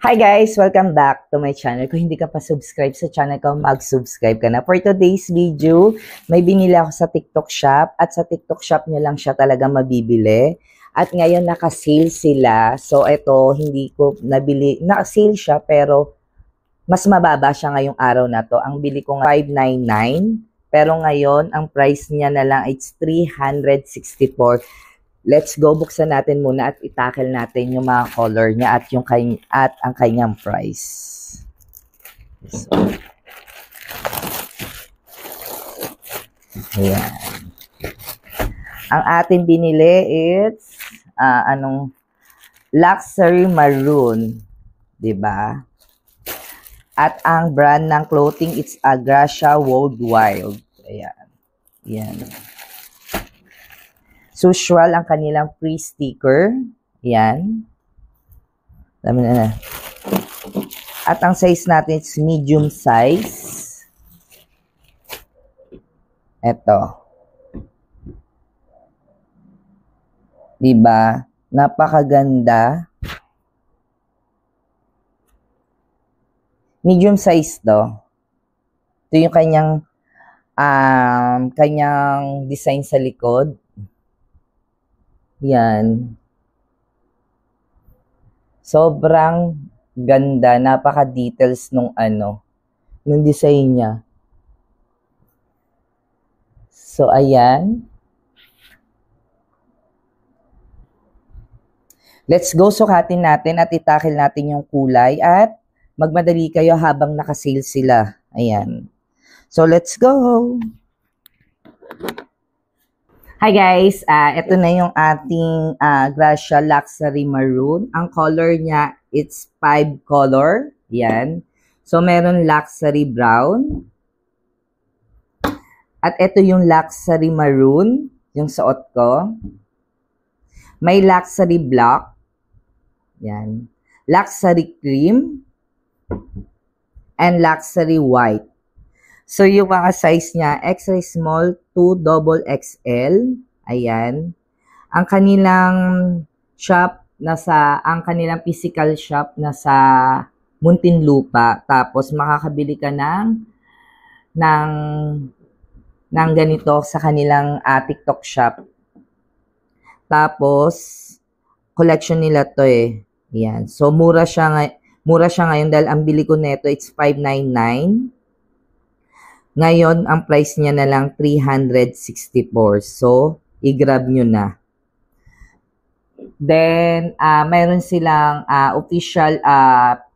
Hi guys! Welcome back to my channel. Kung hindi ka pa subscribe sa channel ko, mag-subscribe ka na. For today's video, may binili ako sa TikTok shop at sa TikTok shop nyo lang siya talaga mabibili. At ngayon naka-sale sila. So ito, hindi ko nabili. Naka-sale siya pero mas mababa siya ngayong araw na to. Ang bili ko nga $599. Pero ngayon, ang price niya na lang is $364. Let's go, buksan natin muna at itackle natin yung mga color niya at ang kanyang price. So, ayan. Ang ating binili is luxury maroon, 'di ba? At ang brand ng clothing it's Gracia Worldwide. Ayan. Ayan. Usual ang kanilang free sticker. Yan. Dami na. At ang size natin is medium size. Ito. Diba? Napakaganda. Medium size to. Ito yung kanyang design sa likod. Yan. Sobrang ganda. Napaka-details nung design niya. So, ayan. Let's go, sukatin natin at itakil natin yung kulay at magmadali kayo habang nakasale sila. Ayan. So, let's go! Hi guys, ito na yung ating Gracia Luxury Maroon. Ang color niya, it's 5 color. Yan. So, meron Luxury Brown. At ito yung Luxury Maroon, yung suot ko. May Luxury Black. Yan. Luxury Cream. And Luxury White. So, yung mga size niya, extra small to double XL. Ayan. Ang kanilang kanilang physical shop nasa Muntinlupa. Tapos, makakabili ka ng ganito sa kanilang TikTok shop. Tapos, collection nila to eh. Ayan. So, mura siya ngayon dahil ang bili ko neto, it's $599. Ngayon, ang price niya na lang $364. So, i-grab nyo na. Then, mayroon silang official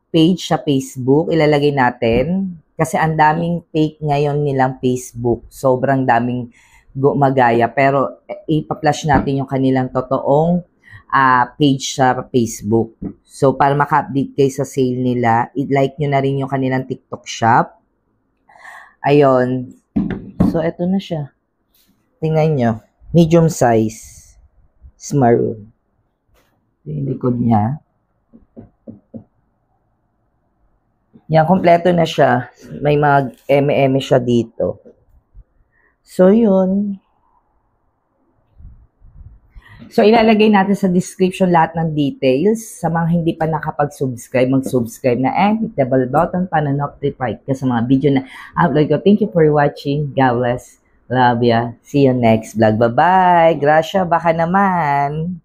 page sa Facebook. Ilalagay natin. Kasi ang daming fake ngayon nilang Facebook. Sobrang daming gumagaya. Pero, ipa-flash natin yung kanilang totoong page sa Facebook. So, para maka-update kayo sa sale nila, i-like nyo na rin yung kanilang TikTok shop. Ayun. So, eto na siya. Tingnan nyo. Medium size. Maroon. Yung likod niya. Yan, kompleto na siya. May mga eme-eme siya dito. So, yun. So, ilalagay natin sa description lahat ng details. Sa mga hindi pa nakapag-subscribe, mag-subscribe na and hit the bell button para notify ka sa mga video na upload ko. Thank you for watching. God bless. Love ya. See you next vlog. Bye-bye. Gracia, baka naman.